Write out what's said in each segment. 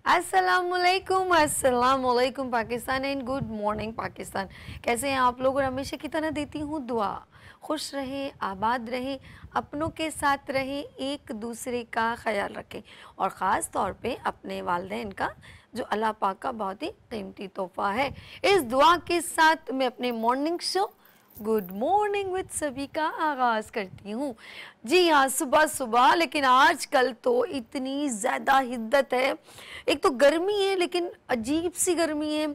अस्सलामुअलैकुम, अस्सलामुअलैकुम Pakistan and good morning Pakistan. कैसे हैं आप लोग? और हमेशा की तरह देती हूँ दुआ, खुश रहें, आबाद रहें, अपनों के साथ रहें, एक दूसरे का ख्याल रखें और ख़ास तौर पे अपने वालिदैन का जो अल्लाह पाक का बहुत ही कीमती तोहफ़ा है। इस दुआ के साथ मैं अपने morning show good morning with सभी का आगाज़ करती हूँ। जी हाँ, सुबह सुबह, लेकिन आजकल तो इतनी ज़्यादा हिद्दत है। एक तो गर्मी है, लेकिन अजीब सी गर्मी है,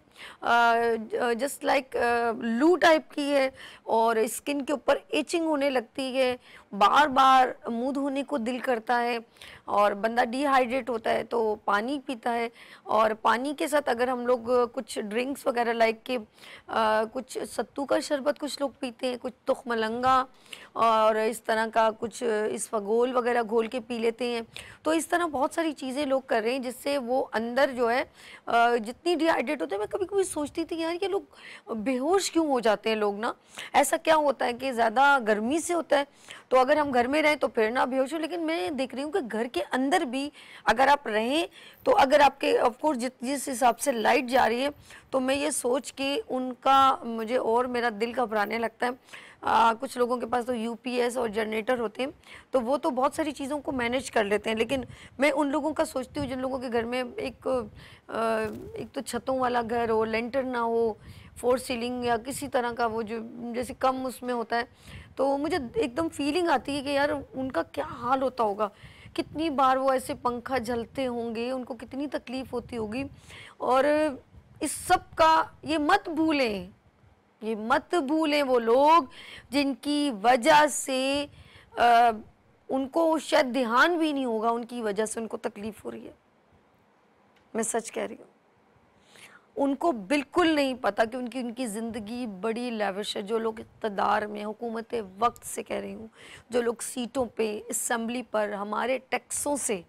जस्ट लाइक लू टाइप की है और स्किन के ऊपर इचिंग होने लगती है, बार बार मुंह धोने को दिल करता है और बंदा डिहाइड्रेट होता है तो पानी पीता है। और पानी के साथ अगर हम लोग कुछ ड्रिंक्स वगैरह लाइक के कुछ सत्तू का शरबत कुछ लोग पीते हैं, कुछ तुखमलंगा और इस तरह का कुछ इसबगोल वगैरह घोल के पी लेते हैं। तो इस तरह बहुत सारी चीज़ें लोग कर रहे हैं जिससे वो अंदर जो है जितनी डिहाइड्रेट होते हैं। मैं कभी कभी सोचती थी यार ये लोग बेहोश क्यों हो जाते हैं लोग ना, ऐसा क्या होता है कि ज़्यादा गर्मी से होता है? तो अगर हम घर में रहें तो फिर ना बेहोश हो, लेकिन मैं देख रही हूँ कि घर के अंदर भी अगर आप रहें तो अगर आपके ऑफकोर्स जिस हिसाब से लाइट जा रही है तो मैं ये सोच के उनका मुझे और मेरा दिल घबराने लगता है। कुछ लोगों के पास तो यूपीएस और जनरेटर होते हैं तो वो तो बहुत सारी चीज़ों को मैनेज कर लेते हैं, लेकिन मैं उन लोगों का सोचती हूँ जिन लोगों के घर में एक तो छतों वाला घर हो, लेंटर ना हो, फोर सीलिंग या किसी तरह का वो जो जैसे कम उसमें होता है, तो मुझे एकदम फीलिंग आती है कि यार उनका क्या हाल होता होगा, कितनी बार वो ऐसे पंखा झलते होंगे, उनको कितनी तकलीफ़ होती होगी। और इस सब का ये मत भूलें, ये मत भूलें वो लोग जिनकी वजह से उनको शायद ध्यान भी नहीं होगा, उनकी वजह से उनको तकलीफ़ हो रही है। मैं सच कह रही हूँ, उनको बिल्कुल नहीं पता कि उनकी उनकी ज़िंदगी बड़ी लैविश है। जो लोग इक़्तिदार में, हुकूमत वक्त से कह रही हूँ, जो लोग सीटों पे, असम्बली पर हमारे टैक्सों से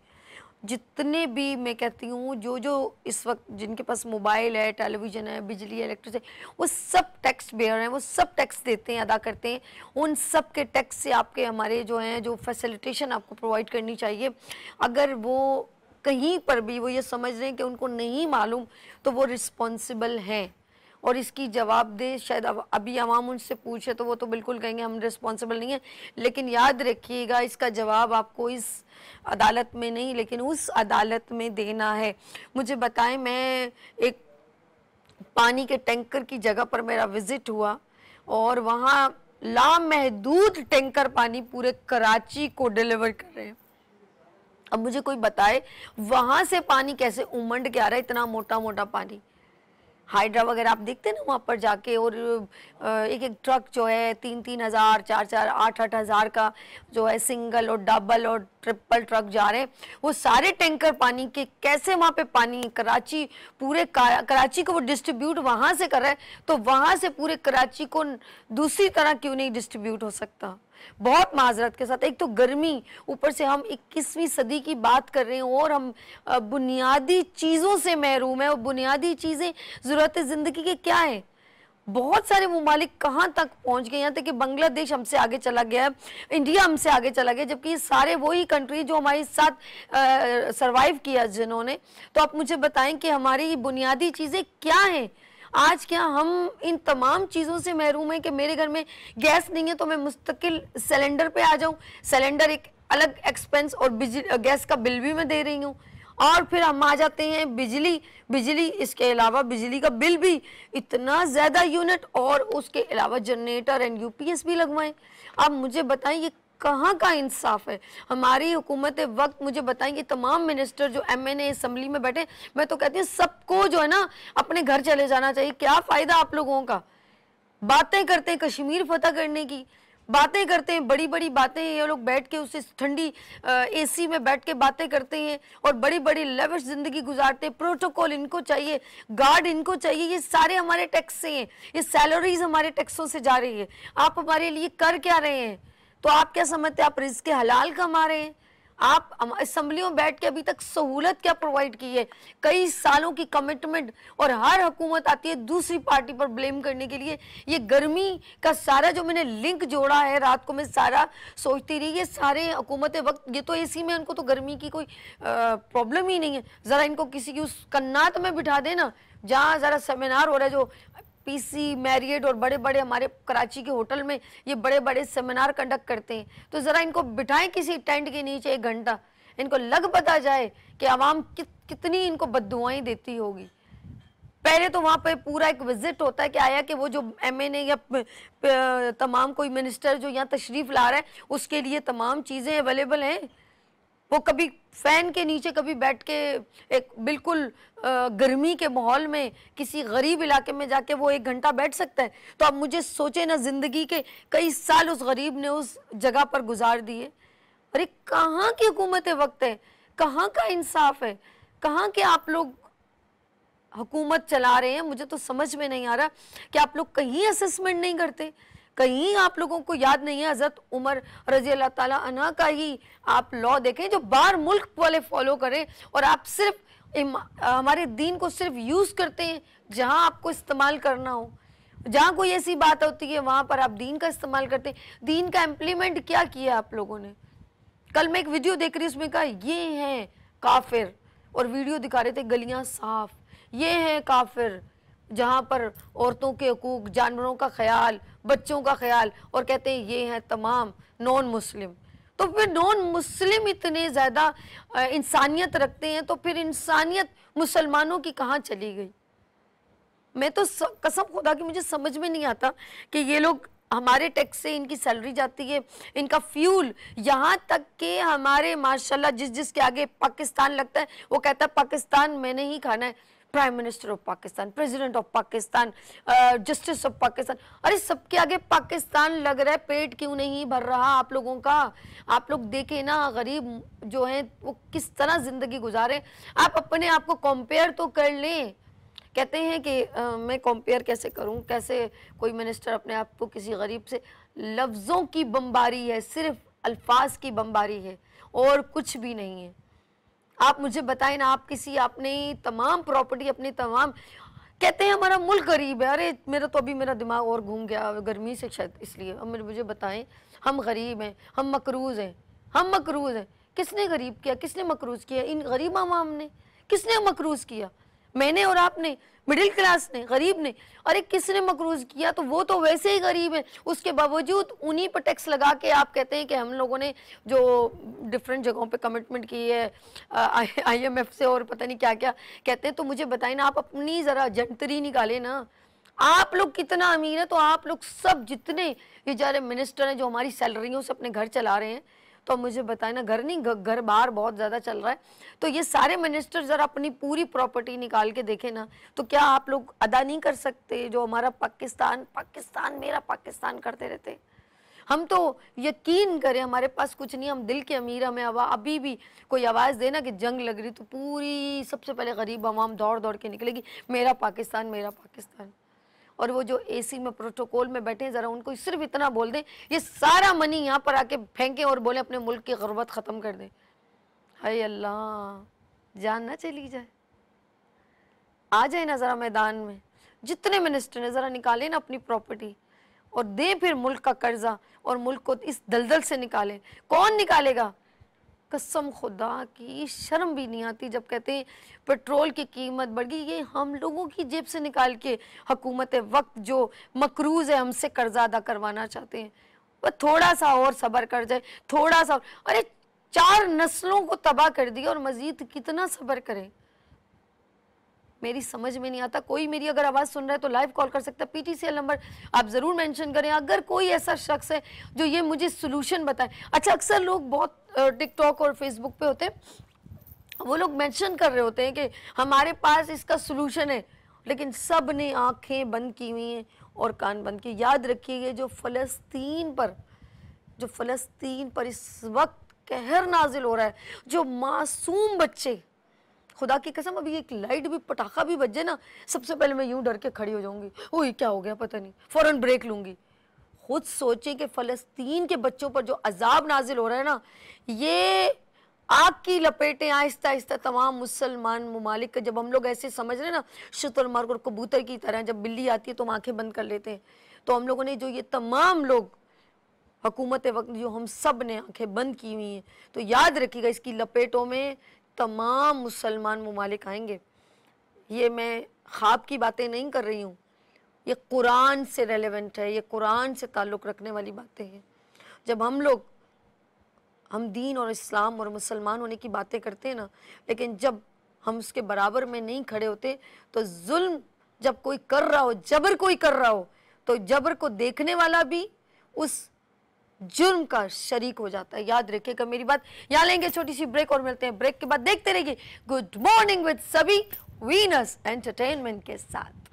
जितने भी, मैं कहती हूँ जो जो इस वक्त जिनके पास मोबाइल है, टेलीविज़न है, बिजली है, इलेक्ट्रिसिटी, वो सब टैक्स बेयर हैं, वो सब टैक्स देते हैं, अदा करते हैं। उन सब के टैक्स से आपके हमारे जो हैं जो फैसिलिटेशन आपको प्रोवाइड करनी चाहिए, अगर वो कहीं पर भी वो ये समझ रहे हैं कि उनको नहीं मालूम तो वो रिस्पॉन्सिबल हैं और इसकी जवाबदेह शायद अब अभी आवाम उनसे पूछे तो वो तो बिल्कुल कहेंगे हम रिस्पॉन्सिबल नहीं हैं। लेकिन याद रखिएगा इसका जवाब आपको इस अदालत में नहीं लेकिन उस अदालत में देना है। मुझे बताएं, मैं एक पानी के टैंकर की जगह पर मेरा विज़िट हुआ और वहाँ लामहदूद टैंकर पानी पूरे कराची को डिलीवर कर रहे हैं। अब मुझे कोई बताए वहाँ से पानी कैसे उमंड के आ रहा है, इतना मोटा मोटा पानी। हाइड्रा वगैरह आप देखते हैं ना वहाँ पर जाके, और एक एक ट्रक जो है 3-3 हज़ार, 4-4, 8-8 हज़ार का जो है सिंगल और डबल और ट्रिपल ट्रक जा रहे हैं। वो सारे टैंकर पानी के कैसे वहाँ पे पानी कराची, पूरे कराची को वो डिस्ट्रीब्यूट वहाँ से कर रहा है, तो वहाँ से पूरे कराची को दूसरी तरह क्यों नहीं डिस्ट्रीब्यूट हो सकता? बहुत माजरत के साथ, एक तो गर्मी, ऊपर से हम 21वीं सदी की बात कर रहे हैं और हम बुनियादी चीज़ों से महरूम है। और बुनियादी चीज़ें ज़रूरत ज़िंदगी के क्या है? बहुत सारे ममालिक कहाँ तक पहुँच गए, यहाँ तक कि बांग्लादेश हमसे आगे चला गया, इंडिया हमसे आगे चला गया, जबकि ये सारे वही कंट्री जो हमारे साथ सरवाइव किया जिन्होंने। तो आप मुझे बताएं कि हमारी बुनियादी चीज़ें क्या हैं? आज क्या हम इन तमाम चीज़ों से महरूम हैं कि मेरे घर में गैस नहीं है तो मैं मुस्तकिल सिलेंडर पे आ जाऊं, सिलेंडर एक अलग एक्सपेंस और गैस का बिल भी मैं दे रही हूँ, और फिर हम आ जाते हैं बिजली इसके अलावा बिजली का बिल भी इतना ज़्यादा यूनिट, और उसके अलावा जनरेटर एंड यूपीएस भी लगवाएं। अब मुझे बताएं ये कहाँ का इंसाफ है? हमारी हुकूमत वक्त, मुझे बताएंगे तमाम मिनिस्टर जो एमएनए असम्बली में बैठे, मैं तो कहती हूँ सबको जो है ना अपने घर चले जाना चाहिए। क्या फ़ायदा आप लोगों का? बातें करते हैं कश्मीर फतह करने की, बातें करते हैं बड़ी बड़ी बातें, ये लोग बैठ के उसे ठंडी एसी में बैठ के बातें करते हैं और बड़ी बड़ी लेविश ज़िंदगी गुजारते हैं। प्रोटोकॉल इनको चाहिए, गार्ड इनको चाहिए, ये सारे हमारे टैक्स से हैं, ये सैलरीज हमारे टैक्सों से जा रही है। आप हमारे लिए कर क्या रहे हैं? तो आप क्या समझते हैं आप रिज़्क़ हलाल कमा रहे हैं? आप असेंबलियों में बैठ के अभी तक सहूलत क्या प्रोवाइड की है? कई सालों की कमिटमेंट, और हर हुकूमत आती है दूसरी पार्टी पर ब्लेम करने के लिए। ये गर्मी का सारा जो मैंने लिंक जोड़ा है, रात को मैं सारा सोचती रही, ये सारे हुकूमत वक्त, ये तो एसी में, इनको तो गर्मी की कोई प्रॉब्लम ही नहीं है। ज़रा इनको किसी की उस कन्नात में बिठा देना जहाँ ज़रा सेमिनार हो रहा है, जो पीसी, मैरियट और बड़े बड़े हमारे कराची के होटल में ये बड़े बड़े सेमिनार कंडक्ट करते हैं, तो ज़रा इनको बिठाएं किसी टेंट के नीचे 1 घंटा, इनको लग पता जाए कि आवाम कितनी इनको बद्दुआएं देती होगी। पहले तो वहाँ पे पूरा एक विजिट होता है कि आया कि वो जो MNA या तमाम कोई मिनिस्टर जो यहाँ तशरीफ़ ला रहा है, उसके लिए तमाम चीज़ें अवेलेबल हैं। वो कभी फैन के नीचे, कभी बैठ के एक बिल्कुल गर्मी के माहौल में किसी गरीब इलाके में जाके वो 1 घंटा बैठ सकता है। तो अब मुझे सोचे ना, ज़िंदगी के कई साल उस गरीब ने उस जगह पर गुजार दिए। अरे कहाँ की हुकूमत वक्त है, कहाँ का इंसाफ है, कहाँ के आप लोग हुकूमत चला रहे हैं? मुझे तो समझ में नहीं आ रहा कि आप लोग कहीं असेसमेंट नहीं करते, कहीं आप लोगों को याद नहीं है हज़रत उमर रज़ी अल्लाह ताला अन्हा का ही आप लॉ देखें जो बाहर मुल्क वाले फॉलो करें, और आप सिर्फ हमारे दीन को सिर्फ यूज़ करते हैं जहां आपको इस्तेमाल करना हो। जहां कोई ऐसी बात होती है वहां पर आप दीन का इस्तेमाल करते हैं। दीन का इम्प्लीमेंट क्या किया आप लोगों ने? कल मैं एक वीडियो देख रही, उसमें कहा ये हैं काफिर, और वीडियो दिखा रहे थे गलियां साफ, ये हैं काफिर जहाँ पर औरतों के हकूक, जानवरों का ख्याल, बच्चों का ख्याल, और कहते हैं ये हैं तमाम नॉन मुस्लिम। तो फिर नॉन मुस्लिम इतने ज़्यादा इंसानियत रखते हैं, तो फिर इंसानियत मुसलमानों की कहाँ चली गई? मैं तो कसम खुदा की मुझे समझ में नहीं आता कि ये लोग, हमारे टैक्स से इनकी सैलरी जाती है, इनका फ्यूल, यहाँ तक कि हमारे माशाल्लाह जिसके आगे पाकिस्तान लगता है वो कहता है पाकिस्तान मैंने ही खाना है। Prime minister of Pakistan, president of Pakistan, justice of Pakistan, अरे सबके आगे पाकिस्तान लग रहा है। पेट क्यों नहीं भर रहा आप लोगों का? आप लोग देखें ना गरीब जो हैं वो किस तरह ज़िंदगी गुजारे। आप अपने आप को कंपेयर तो कर लें। कहते हैं कि मैं कंपेयर कैसे करूं, कैसे कोई मिनिस्टर अपने आप को किसी गरीब से? लफ्ज़ों की बमबारी है, सिर्फ अल्फाज की बमबारी है और कुछ भी नहीं है। आप मुझे बताएं ना, आप किसी, अपनी तमाम प्रॉपर्टी, अपनी तमाम, कहते हैं हमारा मुल्क गरीब है। अरे मेरा तो अभी मेरा दिमाग और घूम गया गर्मी से शायद, इसलिए। अब मुझे बताएं, हम गरीब हैं, हम मकरूज़ हैं, हम मकरूज़ हैं। किसने गरीब किया, किसने मकरूज़ किया? इन गरीब आवाम ने। किसने मकरूज़ किया? मैंने और आपने, मिडिल क्लास ने, गरीब ने। अरे किसने मकरूज़ किया? तो वो तो वैसे ही गरीब है, उसके बावजूद उन्हीं पर टैक्स लगा के आप कहते हैं कि हम लोगों ने जो डिफरेंट जगहों पे कमिटमेंट की है IMF से और पता नहीं क्या क्या कहते हैं। तो मुझे बताइए ना, आप अपनी ज़रा जंतरी निकालें ना। आप लोग कितना अमीर है, तो आप लोग सब जितने बेचारे मिनिस्टर हैं जो हमारी सैलरियों से अपने घर चला रहे हैं, तो मुझे बताएं ना, घर नहीं, घर बाहर बहुत ज़्यादा चल रहा है। तो ये सारे मिनिस्टर ज़रा अपनी पूरी प्रॉपर्टी निकाल के देखें ना, तो क्या आप लोग अदा नहीं कर सकते जो हमारा पाकिस्तान, पाकिस्तान मेरा पाकिस्तान करते रहते? हम तो यकीन करें हमारे पास कुछ नहीं, हम दिल के अमीर। हमें अभी भी कोई आवाज़ देना कि जंग लग रही, तो पूरी सबसे पहले गरीब आवाम दौड़ दौड़ के निकलेगी, मेरा पाकिस्तान, मेरा पाकिस्तान। और वो जो AC में प्रोटोकॉल में बैठे, ज़रा उनको सिर्फ इतना बोल दें, ये सारा मनी यहाँ पर आके फेंकें और बोले अपने मुल्क की गुर्बत ख़त्म कर दें। हाय अल्लाह, जान ना चली जाए। आ जाए ना ज़रा मैदान में, जितने मिनिस्टर ने ज़रा निकालें ना अपनी प्रॉपर्टी और दें फिर मुल्क का कर्जा, और मुल्क को इस दलदल से निकालें। कौन निकालेगा? कसम खुदा की शर्म भी नहीं आती जब कहते हैं पेट्रोल की कीमत बढ़ गई। ये हम लोगों की जेब से निकाल के हुकूमत वक्त जो मकरूज़ है हमसे कर्जा अदा करवाना चाहते हैं। वह थोड़ा सा और सब्र कर जाए, थोड़ा सा। अरे 4 नस्लों को तबाह कर दिया और मजीद कितना सब्र करें? मेरी समझ में नहीं आता। कोई मेरी अगर आवाज़ सुन रहा है तो लाइव कॉल कर सकता है। PTCL नंबर आप ज़रूर मेंशन करें अगर कोई ऐसा शख्स है जो ये मुझे सोल्यूशन बताए। अच्छा, अक्सर लोग बहुत टिकटॉक और फेसबुक पे होते हैं, वो लोग मेंशन कर रहे होते हैं कि हमारे पास इसका सोल्यूशन है, लेकिन सब ने आंखें बंद की हुई हैं और कान बंद किए। याद रखिए, जो फ़लस्तीन पर इस वक्त कहर नाजिल हो रहा है, जो मासूम बच्चे, खुदा की कसम, अभी एक लाइट भी, पटाखा भी बज जाए ना, सबसे पहले मैं यूं डर के खड़ी हो जाऊंगी, ओह क्या हो गया पता नहीं, फौरन ब्रेक लूंगी। खुद सोचें कि फ़लस्तीन के बच्चों पर जो अजाब नाजिल हो रहा है ना, ये आग की लपेटें आहिस्ता आहिस्ता तमाम मुसलमान ममालिक का, जब हम लोग ऐसे समझ रहे हैं ना शुतुरमुर्ग और कबूतर की तरह, जब बिल्ली आती है तो हम आंखें बंद कर लेते हैं, तो हम लोगों ने जो ये तमाम लोग हुकूमत वक्त जो हम सब ने आंखें बंद की हुई हैं, तो याद रखिएगा इसकी लपेटों में तमाम मुसलमान ममालिक आएंगे। ये मैं ख्वाब की बातें नहीं कर रही हूँ, ये कुरान से रेलेवेंट है, ये कुरान से ताल्लुक़ रखने वाली बातें हैं। जब हम दीन और इस्लाम और मुसलमान होने की बातें करते हैं ना, लेकिन जब हम उसके बराबर में नहीं खड़े होते, तो जुल्म जब कोई कर रहा हो, जबर कोई कर रहा हो, तो जबर को देखने वाला भी उस जुर्म का शरीक हो जाता है। याद रखिएगा मेरी बात। यहाँ लेंगे छोटी सी ब्रेक और मिलते हैं ब्रेक के बाद। देखते रहिए गुड मॉर्निंग विद सभी वीनस एंटरटेनमेंट के साथ।